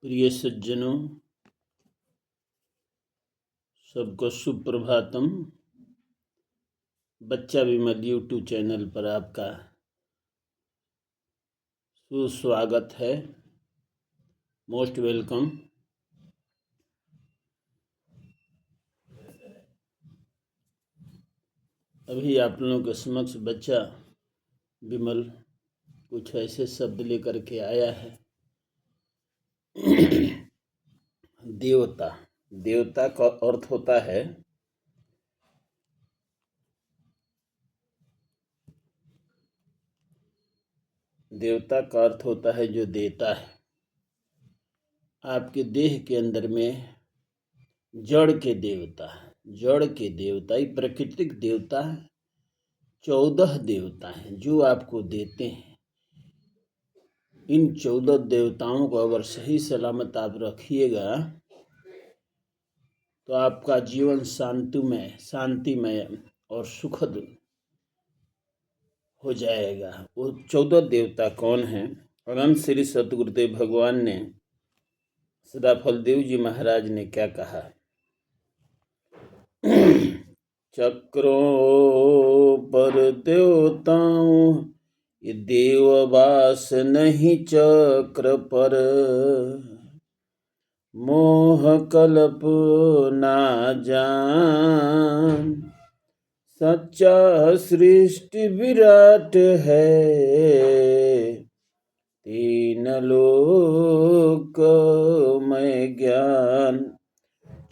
प्रिय सज्जनों, सबको सुप्रभातम। बच्चा विमल यूट्यूब चैनल पर आपका सुस्वागत है। Most welcome. अभी आप लोगों के समक्ष बच्चा विमल कुछ ऐसे शब्द लेकर के आया है। देवता। देवता का अर्थ होता है जो देता है। आपके देह के अंदर में जड़ के देवता ही प्राकृतिक देवता है। 14 देवता हैं जो आपको देते हैं। इन 14 देवताओं को अगर सही सलामत आप रखिएगा तो आपका जीवन शांतिमय और सुखद हो जाएगा। वो 14 देवता कौन हैं? अनंत श्री सतगुरुदेव भगवान ने सदाफल देव जी महाराज ने क्या कहा? चक्रों पर देवताओं ये देववास नहीं चक्र पर, मोह कल्प ना जान, सच्चा सृष्टि विराट है, तीन लोक में ज्ञान।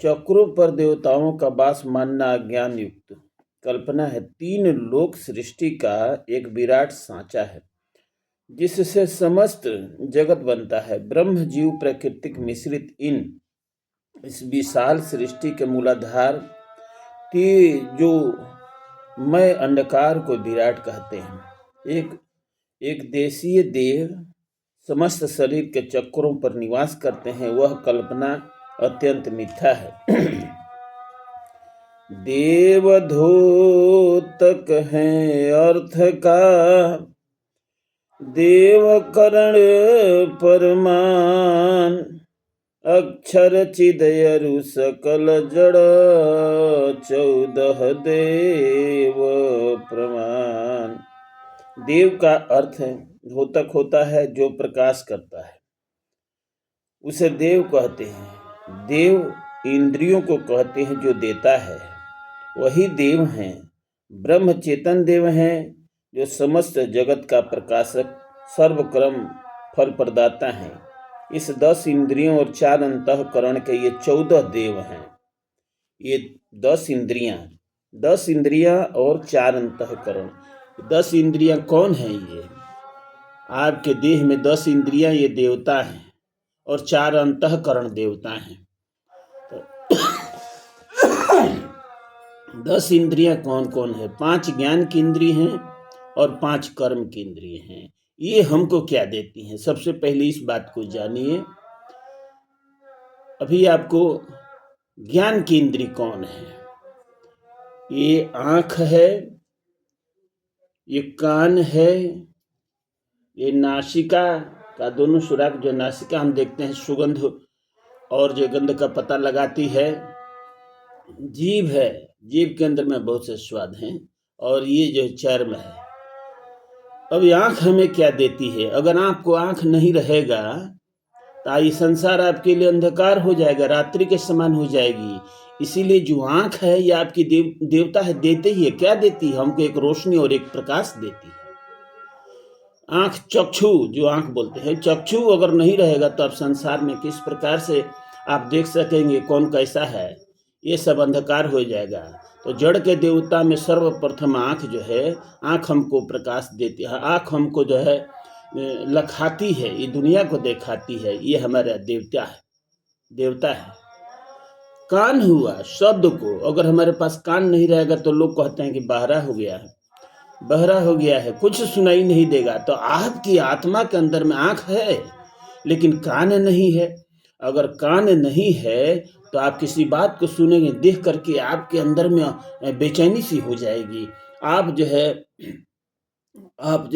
चक्रों पर देवताओं का वास मानना अज्ञान युक्त कल्पना है। 3 लोक सृष्टि का एक विराट सांचा है जिससे समस्त जगत बनता है। ब्रह्म जीव प्राकृतिक मिश्रित इस विशाल सृष्टि के मूलाधार जो मैं अंधकार को विराट कहते हैं। एक देशीय देव समस्त शरीर के चक्रों पर निवास करते हैं, वह कल्पना अत्यंत मिथ्या है। देवधूतक है अर्थ का, देवकरण परमान, अक्षर चिदयरु सकल जड़, 14 देव प्रमाण। देव का अर्थ धोतक होता है जो प्रकाश करता है, उसे देव कहते हैं। देव इंद्रियों को कहते हैं जो देता है, वही देव हैं। ब्रह्म चेतन देव हैं जो समस्त जगत का प्रकाशक सर्वक्रम फल प्रदाता हैं। इस 10 इंद्रियों और 4 अंतःकरण के ये 14 देव हैं। ये 10 इंद्रियां और 4 अंतःकरण। 10 इंद्रियां कौन हैं? ये आपके देह में 10 इंद्रियां ये देवता हैं और 4 अंतःकरण देवता हैं। 10 इंद्रियां कौन कौन है? 5 ज्ञान की इंद्रिय हैं और 5 कर्म की इंद्रिय हैं। ये हमको क्या देती हैं? सबसे पहले इस बात को जानिए। अभी आपको ज्ञान की इंद्रिय कौन है? ये आंख है, ये कान है, ये नासिका का दोनों सुराख, जो नासिका हम देखते हैं सुगंध और जो गंध का पता लगाती है। जीभ है, जीभ के अंदर में बहुत से स्वाद हैं, और ये जो चर्म है। अब आंख हमें क्या देती है? अगर आपको आंख नहीं रहेगा तो ये संसार आपके लिए अंधकार हो जाएगा, रात्रि के समान हो जाएगी। इसीलिए जो आंख है ये आपकी देवता है, देते ही है। क्या देती है? हमको एक रोशनी और एक प्रकाश देती है। आंख, चक्षु, जो आंख बोलते हैं, चक्षु अगर नहीं रहेगा तो आप संसार में किस प्रकार से आप देख सकेंगे कौन कैसा है? ये सब अंधकार हो जाएगा। तो जड़ के देवता में सर्वप्रथम आंख जो है, आंख हमको प्रकाश देती है। आंख हमको जो है लखाती है, ये दुनिया को दिखाती है। ये हमारा देवता है। कान हुआ शब्द को, अगर हमारे पास कान नहीं रहेगा तो लोग कहते हैं कि बहरा हो गया है, कुछ सुनाई नहीं देगा। तो आपकी आत्मा के अंदर में आंख है लेकिन कान नहीं है। अगर कान नहीं है तो आप किसी बात को सुनेंगे, देख करके आपके अंदर में बेचैनी सी हो जाएगी। आप जो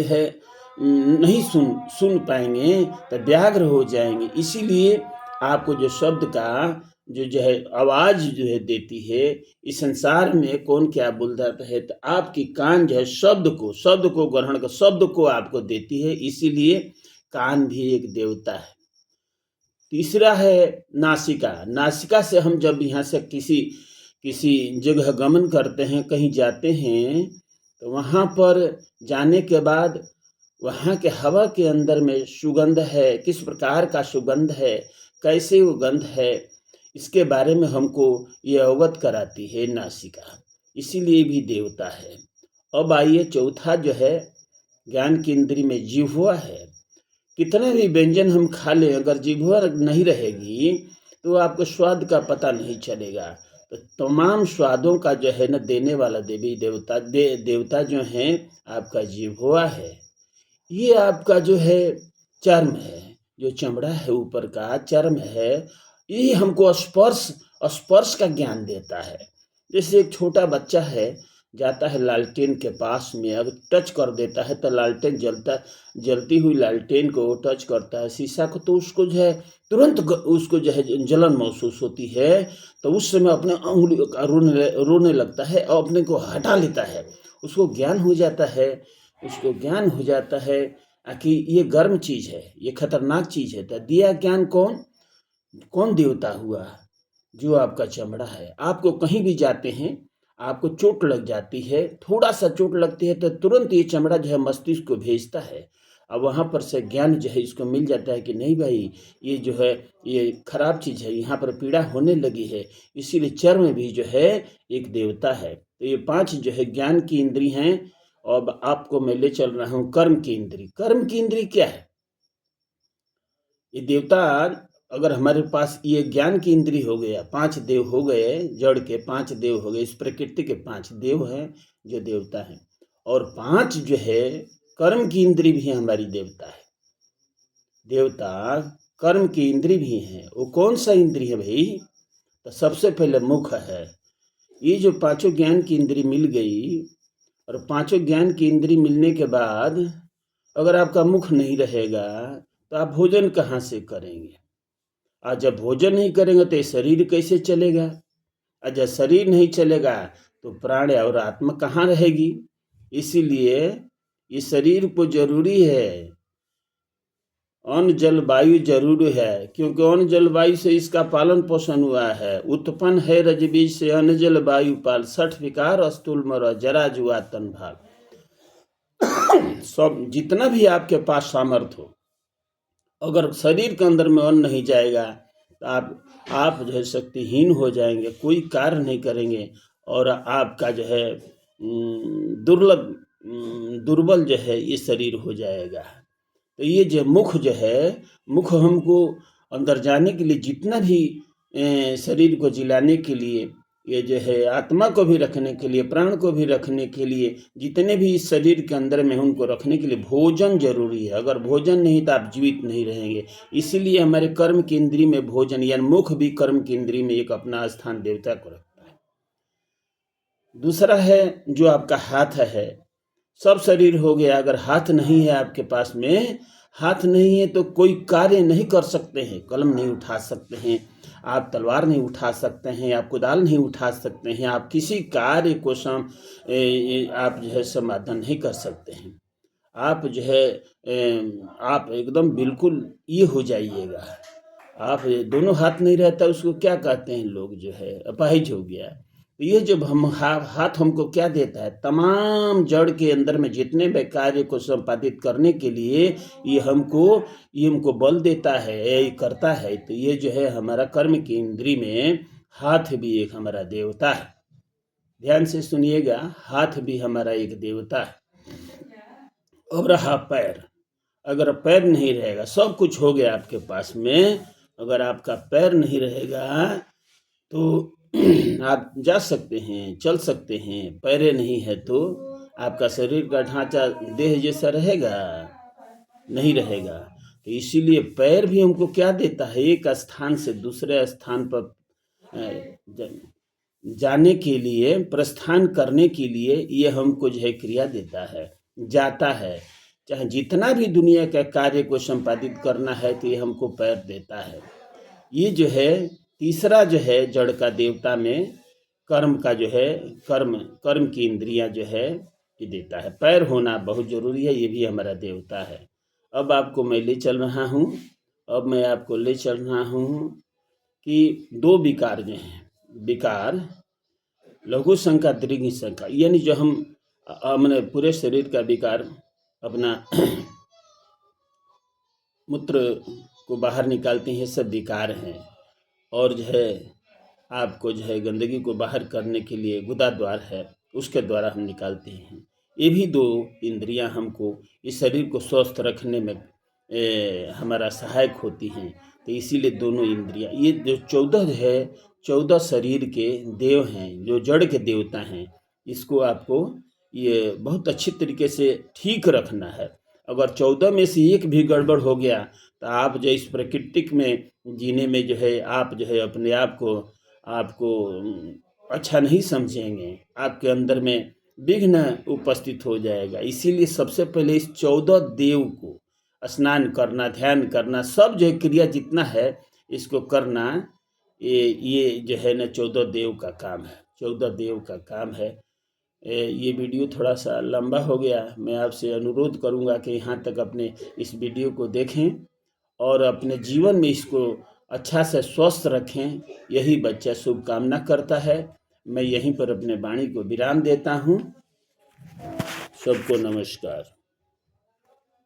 है नहीं सुन पाएंगे तो व्याग्र हो जाएंगे। इसीलिए आपको जो शब्द का जो है आवाज जो है देती है, इस संसार में कौन क्या बोल जाता है, तो आपकी कान जो है शब्द को ग्रहण कर शब्द को आपको देती है, इसीलिए कान भी एक देवता है। तीसरा है नासिका। नासिका से हम जब यहाँ से किसी जगह गमन करते हैं, कहीं जाते हैं, तो वहाँ पर जाने के बाद वहाँ के हवा के अंदर में सुगंध है, किस प्रकार का सुगंध है, कैसे वो गंध है, इसके बारे में हमको ये अवगत कराती है नासिका, इसीलिए भी देवता है। अब आइए चौथा जो है ज्ञान की इंद्री में जिह्वा है। कितने भी व्यंजन हम खा लें, अगर जिह्वा नहीं रहेगी तो आपको स्वाद का पता नहीं चलेगा। तो तमाम स्वादों का जो है न देने वाला देवी देवता जो हैं आपका जिह्वा है। ये आपका जो है चर्म है, जो चमड़ा है ऊपर का चर्म है, ये हमको स्पर्श का ज्ञान देता है। जैसे एक छोटा बच्चा है, जाता है लालटेन के पास में, अगर टच कर देता है तो लालटेन जलती हुई लालटेन को टच करता है शीशा को, तो उसको जो है तुरंत उसको जो है जलन महसूस होती है। तो उस समय अपने उंगली रोने लगता है और अपने को हटा लेता है, उसको ज्ञान हो जाता है कि ये गर्म चीज है, ये खतरनाक चीज है। तो दिया ज्ञान कौन देवता हुआ? जो आपका चमड़ा है। आपको कहीं भी जाते हैं, आपको चोट लग जाती है, थोड़ा सा चोट लगती है तो तुरंत ये चमड़ा जो है मस्तिष्क को भेजता है, अब वहाँ पर से ज्ञान जो है इसको मिल जाता है कि नहीं भाई, ये जो है ये खराब चीज है, यहाँ पर पीड़ा होने लगी है, इसीलिए चर्म भी जो है एक देवता है। तो ये 5 जो है ज्ञान की इंद्री हैं। अब आपको मैं ले चल रहा हूँ कर्म की इंद्री। कर्म की इंद्री क्या है? ये देवता, अगर हमारे पास ये ज्ञान की इंद्री हो गया, 5 देव हो गए, जड़ के 5 देव हो गए, इस प्रकृति के 5 देव हैं जो देवता हैं, और 5 जो है कर्म की इंद्री भी हमारी देवता है। देवता कर्म की इंद्री भी है। वो कौन सा इंद्री है भाई? तो सबसे पहले मुख है। ये जो 5 ज्ञान की इंद्री मिल गई, और 5 ज्ञान की इंद्री मिलने के बाद अगर आपका मुख नहीं रहेगा तो आप भोजन कहाँ से करेंगे? आज जब भोजन नहीं करेंगे तो ये शरीर कैसे चलेगा? और जब शरीर नहीं चलेगा तो प्राण और आत्मा कहाँ रहेगी? इसीलिए ये शरीर को जरूरी है, अन्न जल वायु जरूरी है, क्योंकि अन्न जल वायु से इसका पालन पोषण हुआ है। उत्पन्न है रजबीज से अन्न जल वायु पाल, 60 विकार स्थूल मर जरा जुआ तन भाग। सब जितना भी आपके पास सामर्थ्य हो, अगर शरीर के अंदर में अन्न नहीं जाएगा तो आप जो है शक्तिहीन हो जाएंगे, कोई कार्य नहीं करेंगे, और आपका जो है दुर्बल जो है ये शरीर हो जाएगा। तो ये जो मुख जो है, मुख हमको अंदर जाने के लिए, जितना भी शरीर को जिलाने के लिए, ये जो है आत्मा को भी रखने के लिए, प्राण को भी रखने के लिए, जितने भी इस शरीर के अंदर में उनको रखने के लिए भोजन जरूरी है। अगर भोजन नहीं तो आप जीवित नहीं रहेंगे। इसीलिए हमारे कर्म की इंद्री में भोजन, यानी मुख भी कर्म की इंद्री में एक अपना स्थान देवता को रखता है। दूसरा है जो आपका हाथ है। सब शरीर हो गया, अगर हाथ नहीं है आपके पास में, हाथ नहीं है तो कोई कार्य नहीं कर सकते हैं। कलम नहीं उठा सकते हैं आप, तलवार नहीं उठा सकते हैं आप, कुदाल नहीं उठा सकते हैं आप, किसी कार्य को आप जो है समाधान नहीं कर सकते हैं। आप जो है आप एकदम बिल्कुल ये हो जाइएगा। आप दोनों हाथ नहीं रहता, उसको क्या कहते हैं लोग, जो है अपाहिज हो गया। तो ये जो हम हाथ हमको क्या देता है? तमाम जड़ के अंदर में जितने भी कार्य को संपादित करने के लिए ये हमको बल देता है, ये करता है। तो ये जो है हमारा कर्म की इंद्री में हाथ भी एक हमारा देवता है। ध्यान से सुनिएगा, हाथ भी हमारा एक देवता है। अब रहा पैर। अगर पैर नहीं रहेगा, सब कुछ हो गया आपके पास में, अगर आपका पैर नहीं रहेगा तो आप जा सकते हैं, चल सकते हैं। पैरे नहीं है तो आपका शरीर का ढांचा देह जैसा रहेगा? नहीं रहेगा। तो इसीलिए पैर भी हमको क्या देता है? एक स्थान से दूसरे स्थान पर जाने के लिए, प्रस्थान करने के लिए ये हमको जो है क्रिया देता है, जाता है। चाहे जितना भी दुनिया के कार्य को संपादित करना है तो ये हमको पैर देता है। ये जो है तीसरा जो है जड़ का देवता में कर्म का जो है कर्म की इंद्रियां जो है ये देता है। पैर होना बहुत जरूरी है, ये भी हमारा देवता है। अब आपको मैं ले चल रहा हूँ कि दो विकार जो हैं, विकार लघु शंका दीर्घ शंका, यानी जो हमने पूरे शरीर का विकार अपना मूत्र को बाहर निकालते हैं, सब विकार हैं। और जो है आपको जो है गंदगी को बाहर करने के लिए गुदा द्वार है, उसके द्वारा हम निकालते हैं। ये भी दो इंद्रियां हमको इस शरीर को स्वस्थ रखने में हमारा सहायक होती हैं। तो इसीलिए दोनों इंद्रियां, ये जो 14 शरीर के देव हैं, जो जड़ के देवता हैं, इसको आपको ये बहुत अच्छी तरीके से ठीक रखना है। अगर 14 में से एक भी गड़बड़ हो गया तो आप जो इस प्रकृति में जीने में जो है आप जो है अपने आप को आपको अच्छा नहीं समझेंगे, आपके अंदर में विघ्न उपस्थित हो जाएगा। इसीलिए सबसे पहले इस 14 देव को स्नान करना, ध्यान करना, सब जो क्रिया जितना है इसको करना, ये जो है ना 14 देव का काम है, 14 देव का काम है। ये वीडियो थोड़ा सा लंबा हो गया, मैं आपसे अनुरोध करूंगा कि यहाँ तक अपने इस वीडियो को देखें और अपने जीवन में इसको अच्छा से स्वस्थ रखें, यही बच्चा शुभकामना करता है। मैं यहीं पर अपने वाणी को विराम देता हूँ। सबको नमस्कार।